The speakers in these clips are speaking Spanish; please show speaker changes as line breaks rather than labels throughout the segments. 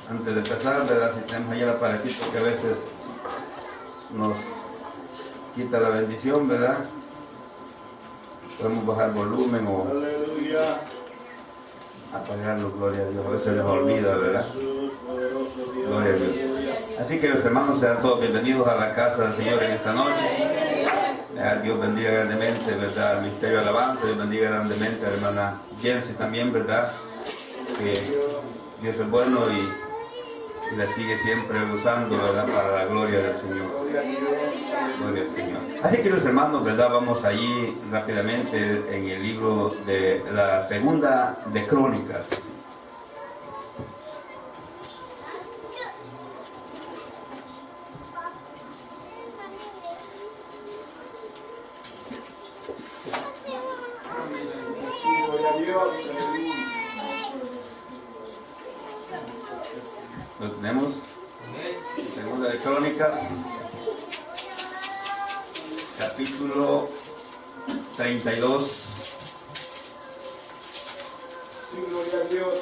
Antes de empezar, ¿verdad? Si tenemos ahí el aparatito que a veces nos quita la bendición, ¿verdad? Podemos bajar volumen o apagarlo, gloria a Dios. A veces les olvida, ¿verdad? Gloria a Dios. Así que los hermanos sean todos bienvenidos a la casa del Señor en esta noche. Dios bendiga grandemente, ¿verdad? El Ministerio de Alabanza, Dios bendiga grandemente a la hermana Jensi también, ¿verdad? Que Dios es bueno y la sigue siempre usando, ¿verdad? Para la gloria del Señor. Gloria al Señor. Así que los hermanos, ¿verdad? Vamos allí rápidamente en el libro de la segunda de Crónicas. Lo tenemos. Segunda de Crónicas, capítulo 32.
Sí, gloria a Dios.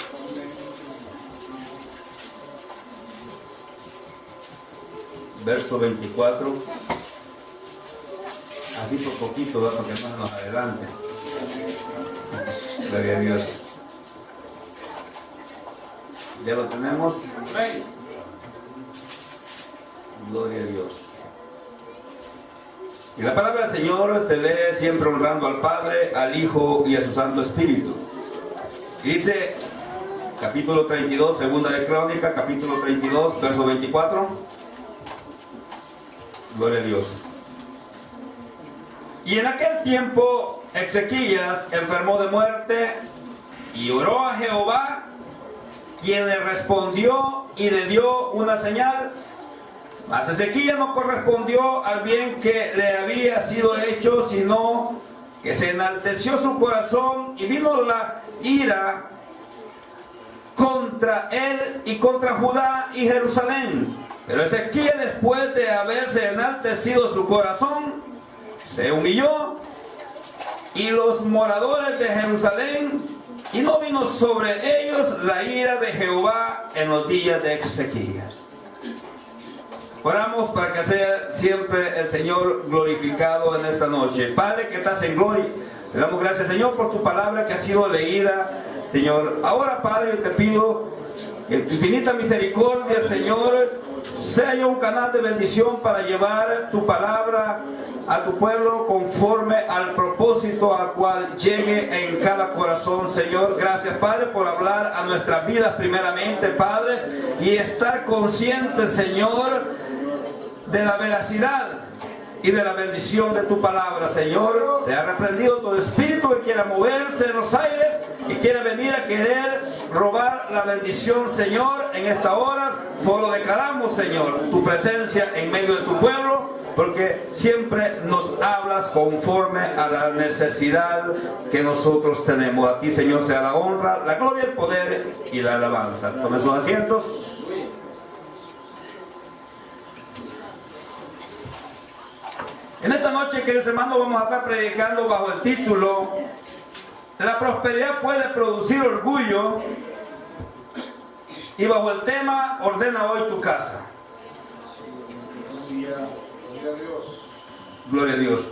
Verso 24. Así por poquito, ¿verdad? Porque no se nos adelante. Gloria a Dios. Ya lo tenemos. Gloria a Dios. Y la palabra del Señor se lee siempre honrando al Padre, al Hijo y a su Santo Espíritu. Dice, capítulo 32, segunda de Crónica, capítulo 32, verso 24. Gloria a Dios. Y en aquel tiempo Ezequías enfermó de muerte y oró a Jehová, quien le respondió y le dio una señal. Mas Ezequías no correspondió al bien que le había sido hecho, sino que se enalteció su corazón y vino la ira contra él y contra Judá y Jerusalén. Pero Ezequías, después de haberse enaltecido su corazón, se humilló, y los moradores de Jerusalén, y no vino sobre ellos la ira de Jehová en los días de Ezequías. Oramos para que sea siempre el Señor glorificado en esta noche. Padre, que estás en gloria, te damos gracias, Señor, por tu palabra que ha sido leída, Señor. Ahora, Padre, yo te pido que en tu infinita misericordia, Señor, sea yo un canal de bendición para llevar tu palabra a tu pueblo conforme al propósito al cual llegue en cada corazón, Señor. Gracias, Padre, por hablar a nuestras vidas primeramente, Padre, y estar conscientes, Señor, de la veracidad y de la bendición de tu palabra, Señor. Se ha reprendido todo espíritu que quiera moverse en los aires y quiera venir a querer robar la bendición, Señor, en esta hora. Solo declaramos, Señor, tu presencia en medio de tu pueblo, porque siempre nos hablas conforme a la necesidad que nosotros tenemos. A ti, Señor, sea la honra, la gloria, el poder y la alabanza. Tomen sus asientos. En esta noche, queridos hermanos, vamos a estar predicando bajo el título La prosperidad puede producir orgullo, y bajo el tema Ordena hoy tu casa. Gloria a Dios.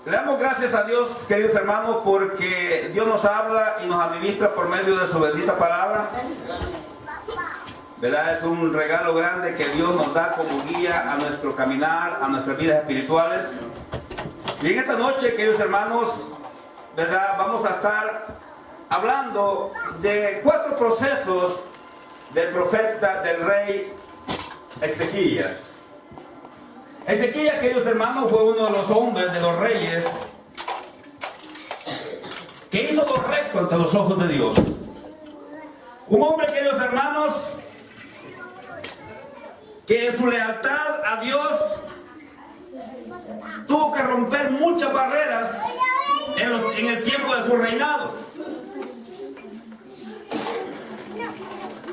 Le damos gracias a Dios, queridos hermanos, porque Dios nos habla y nos administra por medio de su bendita palabra. ¿Verdad? Es un regalo grande que Dios nos da como guía a nuestro caminar, a nuestras vidas espirituales. Y en esta noche, queridos hermanos, ¿verdad? Vamos a estar hablando de 4 procesos del profeta, del rey Ezequías. Ezequías, queridos hermanos, fue uno de los hombres, de los reyes, que hizo lo recto ante los ojos de Dios. Un hombre, queridos hermanos, que en su lealtad a Dios tuvo que romper muchas barreras en el tiempo de su reinado.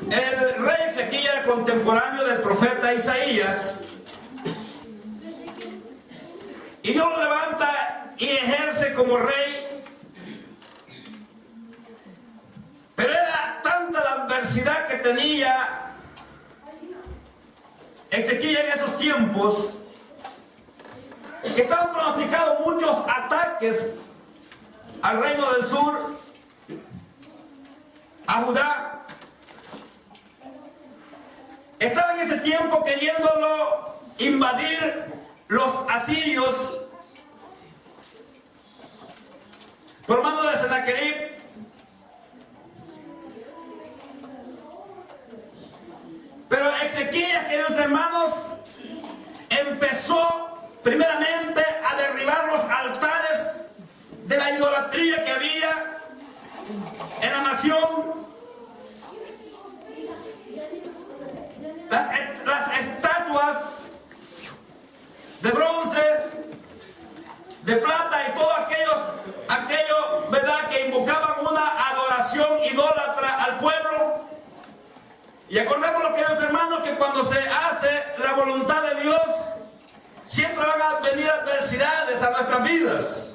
El rey Ezequías era contemporáneo del profeta Isaías, y Dios lo levanta y ejerce como rey necesidad que tenía Ezequías en esos tiempos, que estaban pronosticados muchos ataques al reino del sur, a Judá. Estaba en ese tiempo queriéndolo invadir los asirios por mano de Sennacherib. Pero Ezequías, queridos hermanos, empezó primeramente a derribar los altares de la idolatría que había en la nación. Las estatuas de bronce, de plata y todo aquello, ¿verdad?, que invocaban una adoración idólatra al pueblo. Y acordémonos, queridos hermanos, que cuando se hace la voluntad de Dios, siempre van a venir adversidades a nuestras vidas.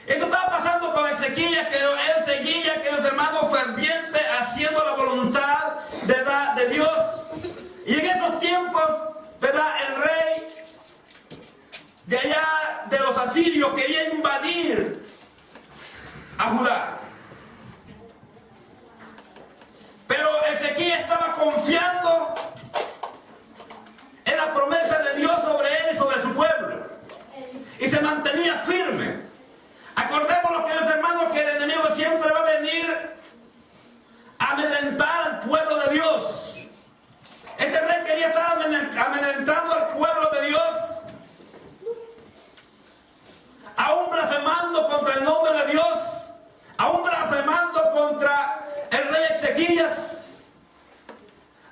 Esto estaba pasando con Ezequías, que él seguía, queridos hermanos, ferviente, haciendo la voluntad, ¿verdad?, de Dios. Y en esos tiempos, ¿verdad?, el rey de allá de los asirios quería invadir a Judá. Pero Ezequías estaba confiando en la promesa de Dios sobre él y sobre su pueblo, y se mantenía firme. Acordémonos, queridos hermanos, que el enemigo siempre va a venir a amedrentar al pueblo de Dios. Este rey quería estar amedrentando al pueblo de Dios, aún blasfemando contra el nombre de Dios, aún blasfemando contra el rey Ezequías,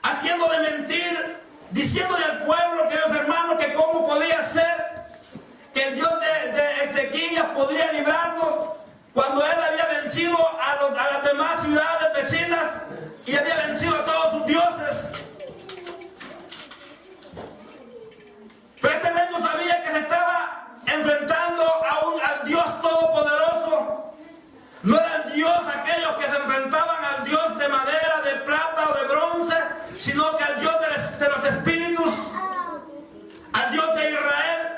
haciéndole mentir, diciéndole al pueblo, queridos hermanos, que cómo podía ser que el Dios de Ezequías podría librarnos cuando él había vencido a las demás ciudades vecinas y había vencido a todos sus dioses. Pero este rey no sabía que se estaba enfrentando al Dios Todopoderoso. No era el Dios aquellos que se enfrentaban al Dios de madera, de plata o de bronce, sino que al Dios de los espíritus, al Dios de Israel.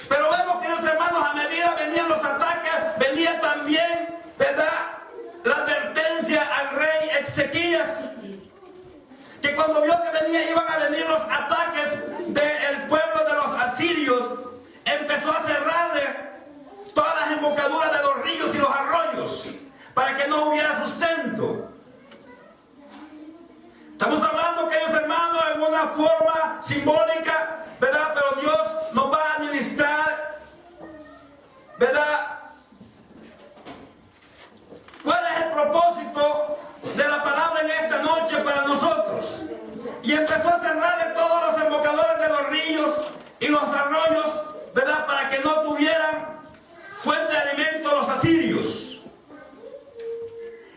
Pero vemos, queridos hermanos, a medida venían los ataques, venía también, ¿verdad?, la advertencia al rey Ezequías, que cuando vio que iban a venir los ataques del pueblo de los asirios, empezó a cerrarle todas las embocaduras de los ríos y los arroyos para que no hubiera sustento. Estamos hablando, queridos hermanos, en una forma simbólica, ¿verdad? Pero Dios nos va a administrar, ¿verdad?, ¿cuál es el propósito de la palabra en esta noche para nosotros? Y empezó a cerrarle todos los embocadores de los ríos y los arroyos, ¿verdad?, para que no tuvieran fuente de alimento los asirios.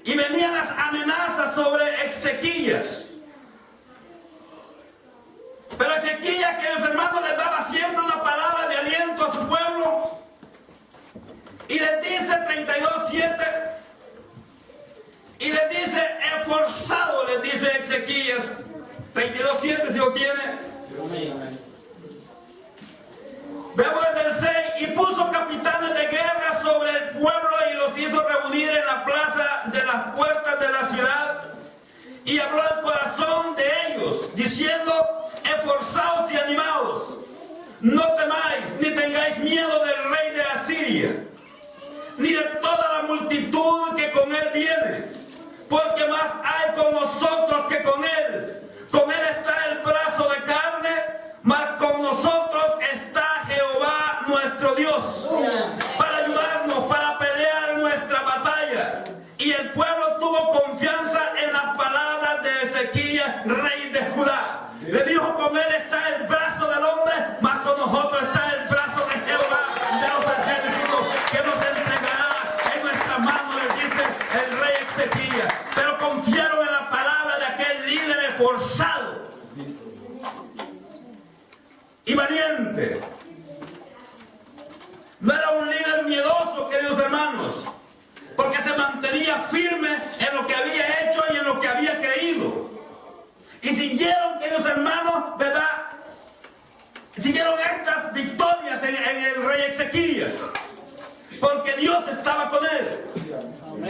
Y venían las amenazas sobre Ezequías. Pero Ezequías, que los hermanos les daba siempre una palabra de aliento a su pueblo, y les dice 32:7, y les dice, esforzado, les dice Ezequías, 32:7 si lo tiene. Vemos desde el 6, y puso capitanes de guerra sobre el pueblo y los hizo reunir en la plaza de las puertas de la ciudad, y habló al corazón de ellos, diciendo, esforzaos y animaos, no temáis, ni tengáis miedo del rey de Asiria, ni de toda la multitud que con él viene, porque más hay con nosotros que con él. Con él está el brazo de carne, mas con nosotros está Jehová nuestro Dios, para ayudarnos, para pelear nuestra batalla. Y el pueblo tuvo confianza en las palabras de Ezequías, rey de Judá. Le dijo, con él está el brazo del hombre, mas con nosotros está el brazo de Jehová, de los ejércitos, que nos entregará en nuestras manos, le dice el rey Ezequías. Pero confiaron en la palabra de aquel líder esforzado y valiente. No era un líder miedoso, queridos hermanos, porque se mantenía firme en lo que había hecho y había creído. Y siguieron, queridos hermanos, ¿verdad? Siguieron estas victorias en el rey Ezequías. Porque Dios estaba con él.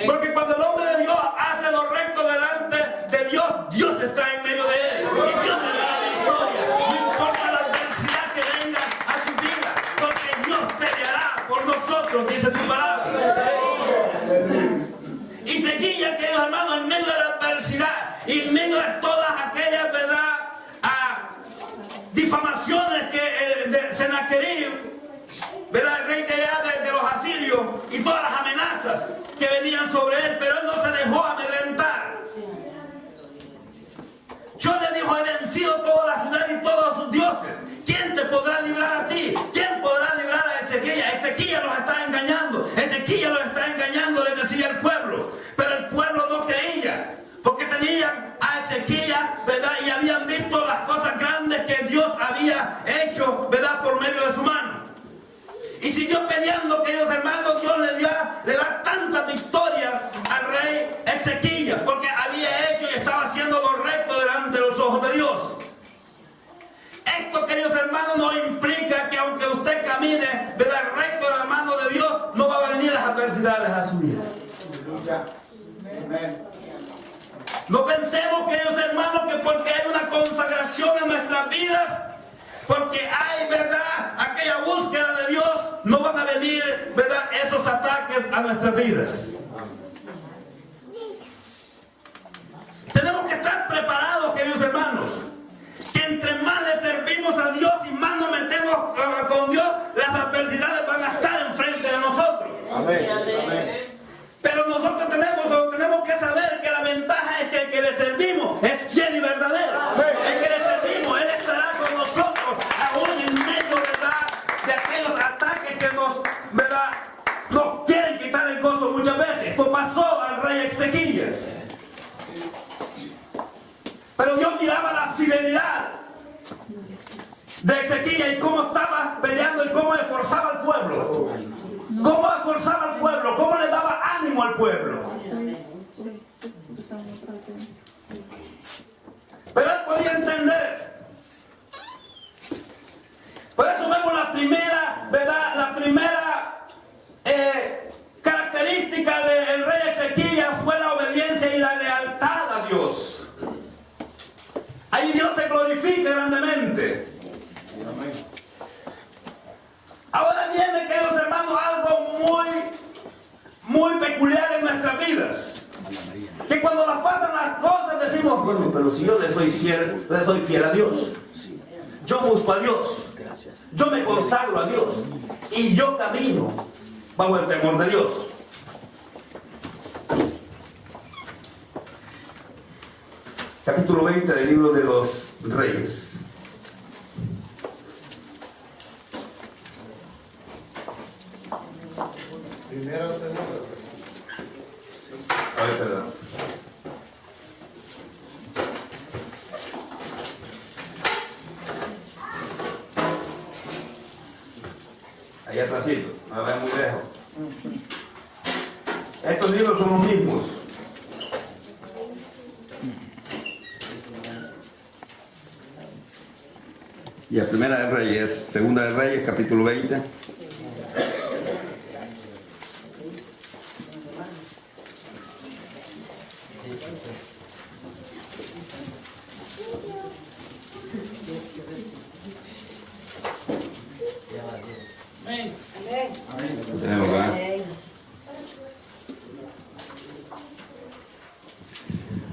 Porque cuando el hombre de Dios hace lo recto delante de Dios, Dios está en medio de él. Y Dios le da la victoria. No importa la adversidad que venga a su vida. Porque Dios peleará por nosotros, dice su palabra. Y seguía, queridos hermanos, en medio de la adversidad. Y en medio de todas aquellas, ¿verdad? Difamaciones de Sennacherib, ¿verdad? El rey de los asirios, y todas las amenazas que venían sobre él, pero él no se dejó amedrentar. Yo le dijo, he vencido toda la ciudad y todos sus dioses. ¿Quién te podrá librar a ti? ¿Quién podrá librar a Ezequías? Ezequías los está engañando. Ezequías los está engañando, les decía el pueblo. Pero el pueblo no creía, porque tenían a Ezequías, ¿verdad? Y habían visto las cosas grandes que Dios había hecho, ¿verdad? Por medio de su mano. Y siguió peleando, queridos hermanos. Dios le da tanta victoria al rey Ezequías, porque había hecho y estaba haciendo lo recto delante de los ojos de Dios. Esto, queridos hermanos, no implica que aunque usted camine, ¿verdad?, recto de la mano de Dios, no va a venir las adversidades a su vida. No pensemos, queridos hermanos, que porque hay una consagración en nuestras vidas, porque hay, ¿verdad?, aquella búsqueda de Dios, no van a venir, ¿verdad?, esos ataques a nuestras vidas. Tenemos que estar preparados, queridos hermanos, que entre más le servimos a Dios y más nos metemos con Dios, las adversidades van a estar enfrente de nosotros.
Amén. Amén.
Pero nosotros tenemos que saber que la ventaja es que el que le servimos es fiel y verdadero. El que le servimos, Él estará con nosotros, aún en medio, ¿verdad?, de aquellos ataques que nos quieren quitar el gozo muchas veces. Esto pasó al rey Ezequías. Pero Dios miraba la fidelidad de Ezequías y cómo estaba peleando y cómo esforzaba al pueblo. Cómo esforzaba al pueblo, cómo le daba ánimo al pueblo. Pero él podía entender. Por eso vemos la primera, ¿verdad?, la primera característica del rey Ezequías fue la obediencia y la lealtad a Dios. Ahí Dios se glorifica grandemente. Ahora viene, queridos hermanos, algo muy peculiar en nuestras vidas. Que cuando nos pasan las cosas decimos, bueno, pero si yo le soy fiel a Dios, yo busco a Dios, yo me consagro a Dios y yo camino bajo el temor de Dios. Capítulo 20 del libro de los Reyes.
Primera o segunda.
Ay, perdón. Allá atrásito, no va muy lejos. Estos libros son los mismos. Y la primera de Reyes, segunda de Reyes, capítulo 20. Tenemos, ¿verdad?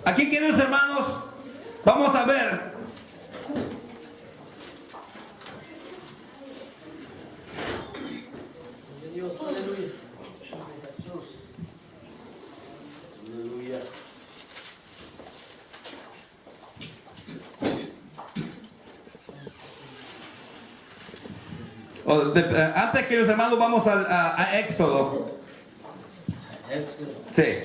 Aquí, queridos hermanos, vamos a ver antes, queridos hermanos, vamos a Éxodo. Sí.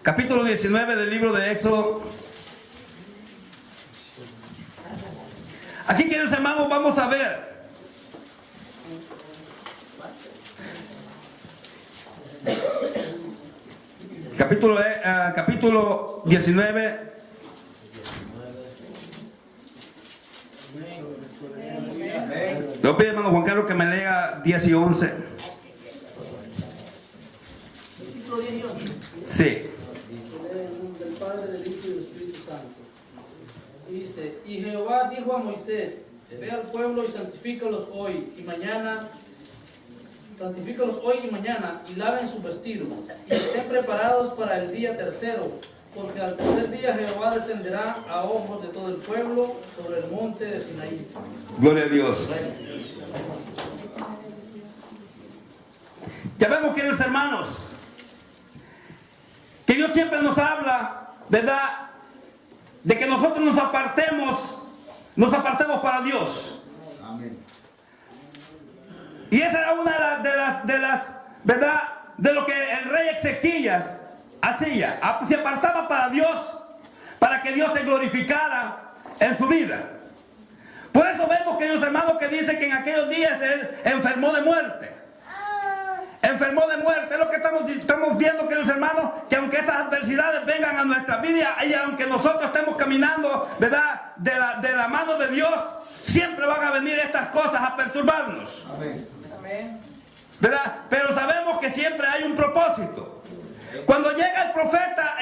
Capítulo 19 del libro de Éxodo. Aquí, queridos hermanos, vamos vamos a ver. Capítulo 19. Le voy a pedir, hermano Juan Carlos, que me lea 10 y 11.
Versículo 10 y 11.
Sí.
Del Padre, del Hijo y del Espíritu Santo. Dice: y Jehová dijo a Moisés: ve al pueblo y santifícalos hoy y mañana. Santifícalos hoy y mañana, y laven sus vestidos, y estén preparados para el día tercero, porque al tercer día Jehová descenderá a ojos de todo el pueblo sobre el monte de Sinaí.
Gloria a Dios. Ya vemos, queridos hermanos, que Dios siempre nos habla, ¿verdad?, de que nosotros nos apartemos para Dios.
Amén.
Y esa era una de las, ¿verdad?, de lo que el rey Ezequías hacía. Se apartaba para Dios, para que Dios se glorificara en su vida. Por eso vemos, queridos hermanos, que dice que en aquellos días él enfermó de muerte. Enfermó de muerte. Es lo que estamos viendo, queridos hermanos, que aunque estas adversidades vengan a nuestra vida, y aunque nosotros estemos caminando, ¿verdad?, de la mano de Dios, siempre van a venir estas cosas a perturbarnos.
Amén.
¿Verdad? Pero sabemos que siempre hay un propósito. Cuando llega el profeta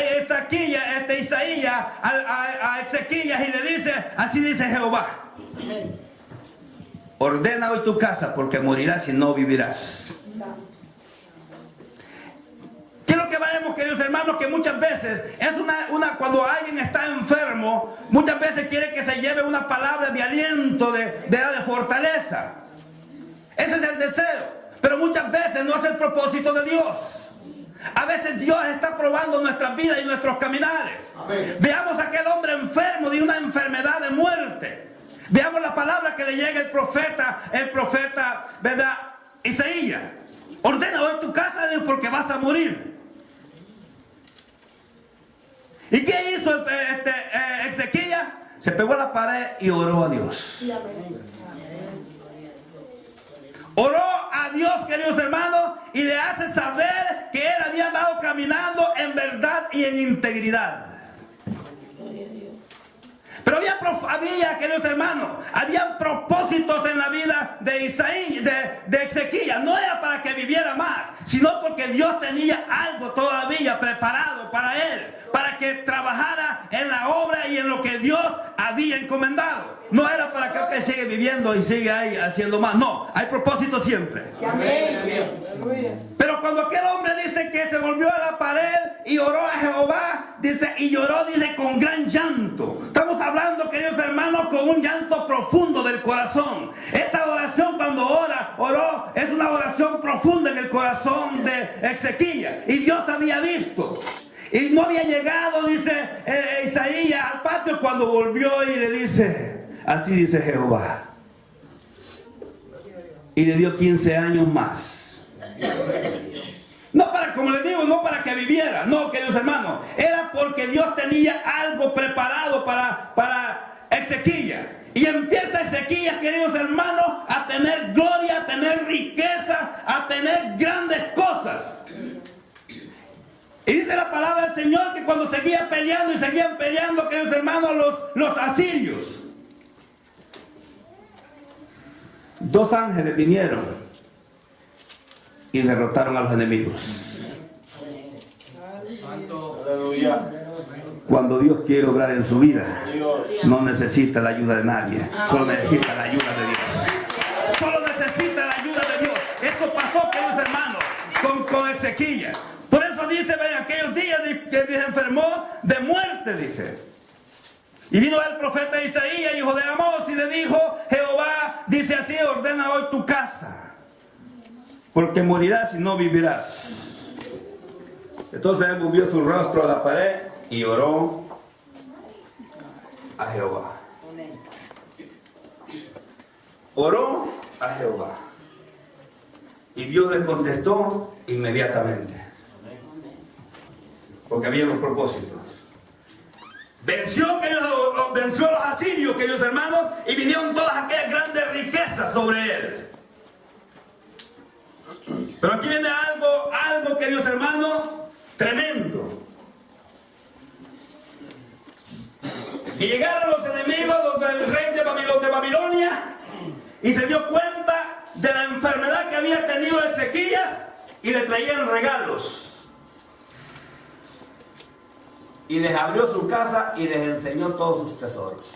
Isaías a Ezequías y le dice: así dice Jehová, ordena hoy tu casa, porque morirás y no vivirás. Quiero que vayamos, queridos hermanos, que muchas veces es cuando alguien está enfermo, muchas veces quiere que se lleve una palabra de aliento, de fortaleza. Ese es el deseo. Pero muchas veces no es el propósito de Dios. A veces Dios está probando nuestras vidas y nuestros caminares.
Amén.
Veamos a aquel hombre enfermo de una enfermedad de muerte. Veamos la palabra que le llega el profeta, ¿verdad?, Isaías. Ordena hoy tu casa, porque vas a morir. ¿Y qué hizo Ezequías? Se pegó a la pared y oró a Dios. Oró a Dios, queridos hermanos, y le hace saber que él había andado caminando en verdad y en integridad. Pero había, queridos hermanos, había propósitos en la vida de Isaías, de Ezequías. No era para que viviera más, sino porque Dios tenía algo todavía preparado para él, para que trabajara en la obra y en lo que Dios había encomendado. No era para que siga viviendo y siga ahí haciendo más. No, hay propósito siempre.
Amén.
Pero cuando aquel hombre dice que se volvió a la pared y oró a Jehová, dice, y lloró, dice, con gran llanto. Estamos hablando, queridos hermanos, con un llanto profundo del corazón. Esta oración, cuando oró, es una oración profunda en el corazón de Ezequías. Y Dios había visto. Y no había llegado, dice Isaías, al patio, cuando volvió y le dice: así dice Jehová. Y le dio 15 años más. No para, como les digo, no para que viviera. No, queridos hermanos. Era porque Dios tenía algo preparado para Ezequías. Y empieza Ezequías, queridos hermanos, a tener gloria, a tener riqueza, a tener grandes cosas. Y dice la palabra del Señor que cuando seguían peleando, queridos hermanos, los asirios, 2 ángeles vinieron y derrotaron a los enemigos.
Aleluya.
Cuando Dios quiere obrar en su vida, no necesita la ayuda de nadie, solo necesita la ayuda de Dios. Solo necesita la ayuda de Dios. Esto pasó, queridos hermanos, con Ezequías. Por eso dice, en aquellos días que se enfermó de muerte, dice. Y vino el profeta Isaías, hijo de Amós, y le dijo: Jehová dice así, ordena hoy tu casa, porque morirás y no vivirás. Entonces él movió su rostro a la pared y oró a Jehová. Oró a Jehová. Y Dios le contestó inmediatamente. Porque había los propósitos. venció a los asirios, queridos hermanos, y vinieron todas aquellas grandes riquezas sobre él. Pero aquí viene algo, queridos hermanos, tremendo. Y llegaron los enemigos del rey de Babilonia y se dio cuenta de la enfermedad que había tenido Ezequías y le traían regalos. Y les abrió su casa y les enseñó todos sus tesoros.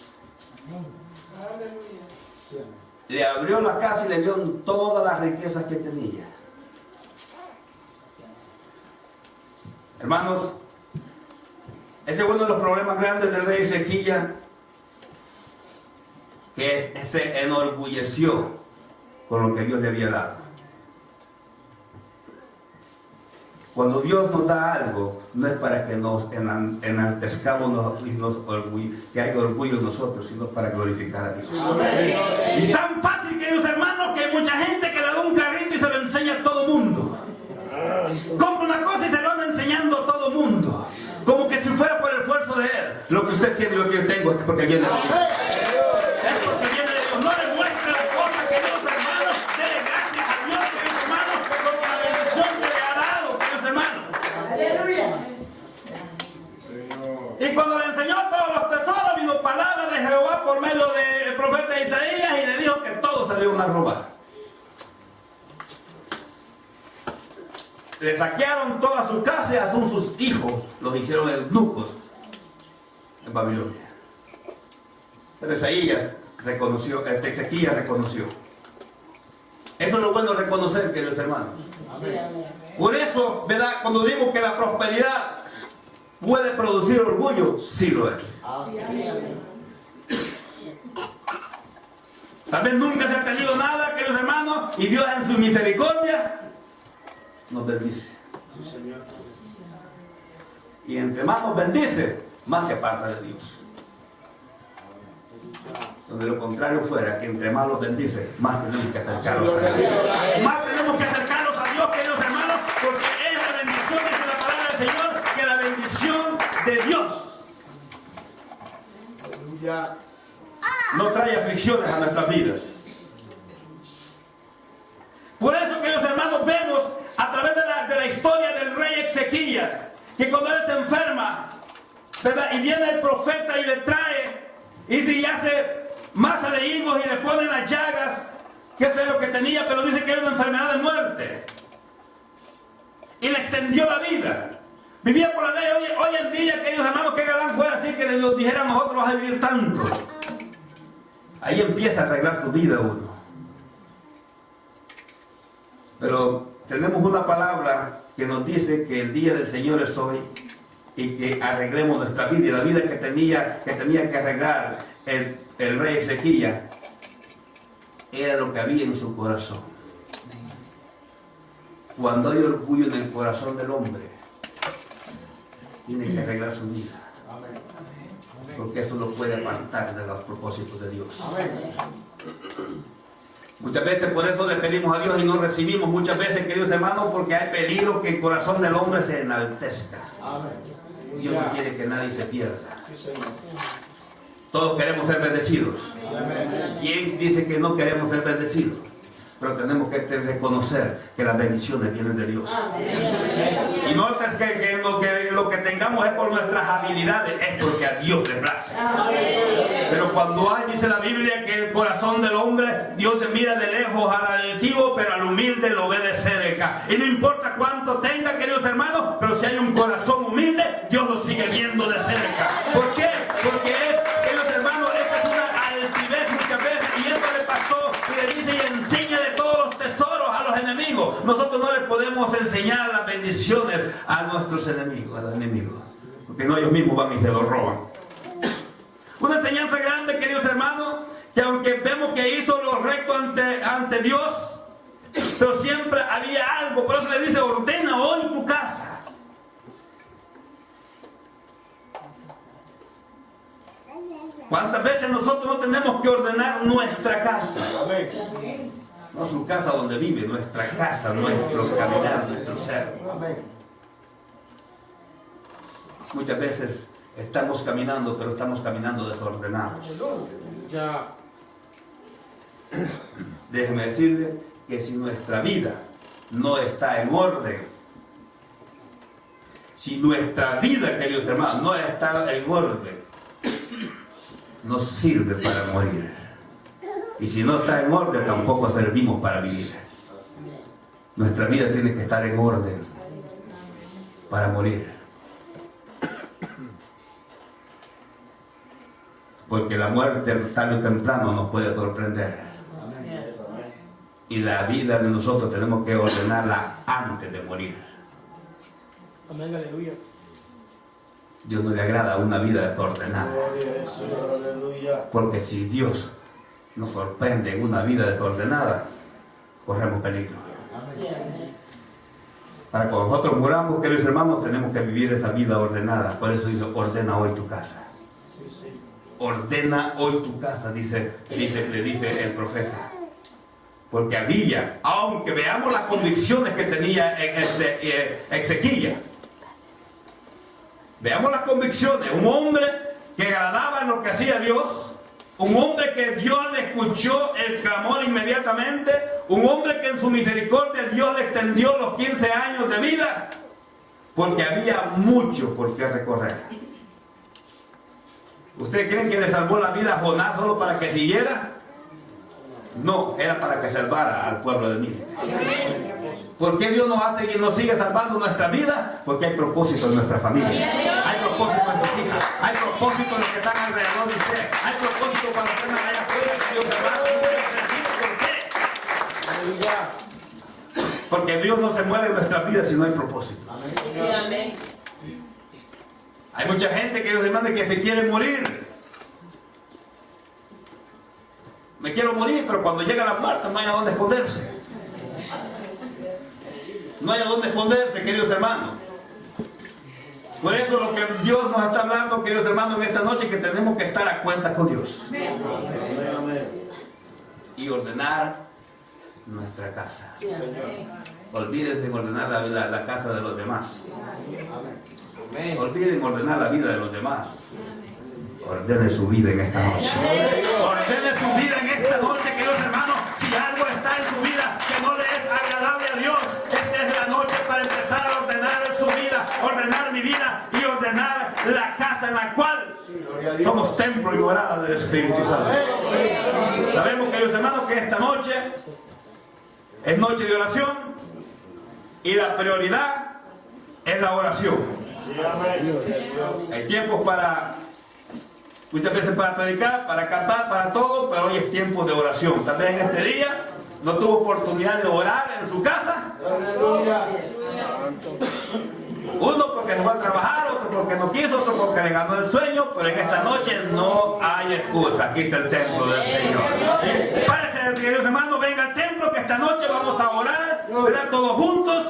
Le abrió la casa y le dio todas las riquezas que tenía. Hermanos, ese es uno de los problemas grandes del rey Ezequías, que se enorgulleció con lo que Dios le había dado. Cuando Dios nos da algo, no es para que nos enaltezcamos y que haya orgullo en nosotros, sino para glorificar a Dios. Amén. Y tan fácil, queridos hermanos, que hay mucha gente que le da un carrito y se lo enseña a todo mundo. Compra una cosa y se lo anda enseñando a todo mundo, como que si fuera por el esfuerzo de él. Lo que usted tiene y lo que yo tengo es porque viene de Dios. Es porque viene de Dios. No le muestre la cosa, queridos hermanos. Dele gracias a Dios, queridos hermanos, porque la bendición que le ha dado, queridos hermanos. Aleluya. Y cuando le enseñó todos los tesoros, vino palabra de Jehová por medio del profeta Isaías y le dijo que todos se le iban a robar. Le saquearon toda su casa y aún sus hijos los hicieron eunucos en Babilonia. Pero Ezequías reconoció. Eso es lo bueno de reconocer, queridos hermanos. Amén. Por eso, ¿verdad? Cuando digo que la prosperidad puede producir orgullo, sí lo es. Amén. Tal vez nunca se ha tenido nada, queridos hermanos, y Dios en su misericordia nos bendice. Sí, Señor. Y entre más nos bendice, más se aparta de Dios. Donde lo contrario fuera, que entre más los bendice, más tenemos que acercarlos a Dios. Más tenemos que acercarlos a Dios, queridos hermanos, porque es la bendición, dice la palabra del Señor, que la bendición de Dios no trae aflicciones a nuestras vidas. Por eso, queridos hermanos, vemos a través de la historia del rey Ezequías, que cuando él se enferma, ¿verdad? Y viene el profeta y le trae, y si hace masa de higos y le ponen las llagas, que es lo que tenía, pero dice que era una enfermedad de muerte, y le extendió la vida. Vivía por la ley. Hoy en día, queridos hermanos, que galán fuera así que nos dijéramos nosotros vas a vivir tanto. Ahí empieza a arreglar su vida uno. Pero tenemos una palabra que nos dice que el día del Señor es hoy y que arreglemos nuestra vida. Y la vida que tenía que arreglar el rey Ezequías era lo que había en su corazón. Cuando hay orgullo en el corazón del hombre, tiene que arreglar su vida. Porque eso lo puede apartar de los propósitos de Dios. Muchas veces por eso le pedimos a Dios y no recibimos muchas veces, queridos hermanos, porque hay peligro que el corazón del hombre se enaltezca. Dios no quiere que nadie se pierda. Todos queremos ser bendecidos. ¿Quién dice que no queremos ser bendecidos? Pero tenemos que reconocer que las bendiciones vienen de Dios. Y no es que lo que tengamos es por nuestras habilidades, es porque a Dios le place. Pero cuando hay, dice la Biblia, que el corazón del hombre, Dios le mira de lejos al altivo, pero al humilde lo ve de cerca. Y no importa cuánto tenga, queridos hermanos, pero si hay un corazón humilde, Dios lo sigue viendo de cerca. ¿Por qué? Porque queridos hermanos, esa es una altivez muchas veces, y esto le pasó, y le dice y enseña de todos los tesoros a los enemigos. Nosotros no les podemos enseñar las bendiciones a nuestros enemigos, a los enemigos, porque no, ellos mismos van y se los roban. Una enseñanza grande, queridos hermanos, que aunque vemos que hizo lo recto ante Dios, pero siempre había algo. Por eso le dice, ordena hoy tu casa. ¿Cuántas veces nosotros no tenemos que ordenar nuestra casa? No su casa donde vive, nuestra casa, nuestro caminar, nuestro ser. Muchas veces Estamos caminando, pero estamos caminando desordenados.
Ya.
Déjeme decirle que si nuestra vida no está en orden, si nuestra vida, queridos hermanos, no está en orden, no sirve para morir. Y si no está en orden, tampoco servimos para vivir. Nuestra vida tiene que estar en orden para morir. Porque la muerte tarde o temprano nos puede sorprender. Y la vida de nosotros tenemos que ordenarla antes de morir.
Amén, aleluya.
Dios no le agrada una vida desordenada. Porque si Dios nos sorprende en una vida desordenada, corremos peligro. Para que nosotros muramos, queridos hermanos, tenemos que vivir esa vida ordenada. Por eso dice, ordena hoy tu casa. Ordena hoy tu casa, le dice el profeta. Porque había, aunque veamos las convicciones que tenía Ezequiel, veamos las convicciones, un hombre que agradaba en lo que hacía Dios, un hombre que Dios le escuchó el clamor inmediatamente, un hombre que en su misericordia Dios le extendió los 15 años de vida, porque había mucho por qué recorrer. ¿Ustedes creen que le salvó la vida a Jonás solo para que siguiera? No, era para que salvara al pueblo de Nínive. ¿Por qué Dios nos sigue salvando nuestra vida? Porque hay propósito en nuestra familia. Hay propósito en sus hijas. Hay propósito en los que están alrededor de usted. Hay propósito cuando estén allá afuera. Dios ¿por qué? Porque Dios no se mueve en nuestra vida si no hay propósito.
Amén.
Hay mucha gente, queridos hermanos, que se quiere morir. Me quiero morir, pero cuando llega la muerte no hay a dónde esconderse. No hay a dónde esconderse, queridos hermanos. Por eso lo que Dios nos está hablando, queridos hermanos, en esta noche, que tenemos que estar a cuentas con Dios. Y ordenar nuestra casa. Olvídense de ordenar la casa de los demás. Olviden ordenar la vida de los demás. Ordene su vida en esta noche. Ordene su vida en esta noche, queridos hermanos. Si algo está en su vida que no le es agradable a Dios, esta es la noche para empezar a ordenar su vida, ordenar mi vida y ordenar la casa en la cual somos templo y morada del Espíritu Santo. Sabemos, queridos hermanos, que esta noche es noche de oración y la prioridad es la oración. Hay tiempos muchas veces para predicar, para cantar, para todo, pero hoy es tiempo de oración. También en este día no tuvo oportunidad de orar en su casa. Uno porque se fue a trabajar, otro porque no quiso, otro porque le ganó el sueño, pero en esta noche no hay excusa. Aquí está el templo del Señor. Párese, queridos hermanos, venga al templo que esta noche vamos a orar, ¿verdad? Todos juntos.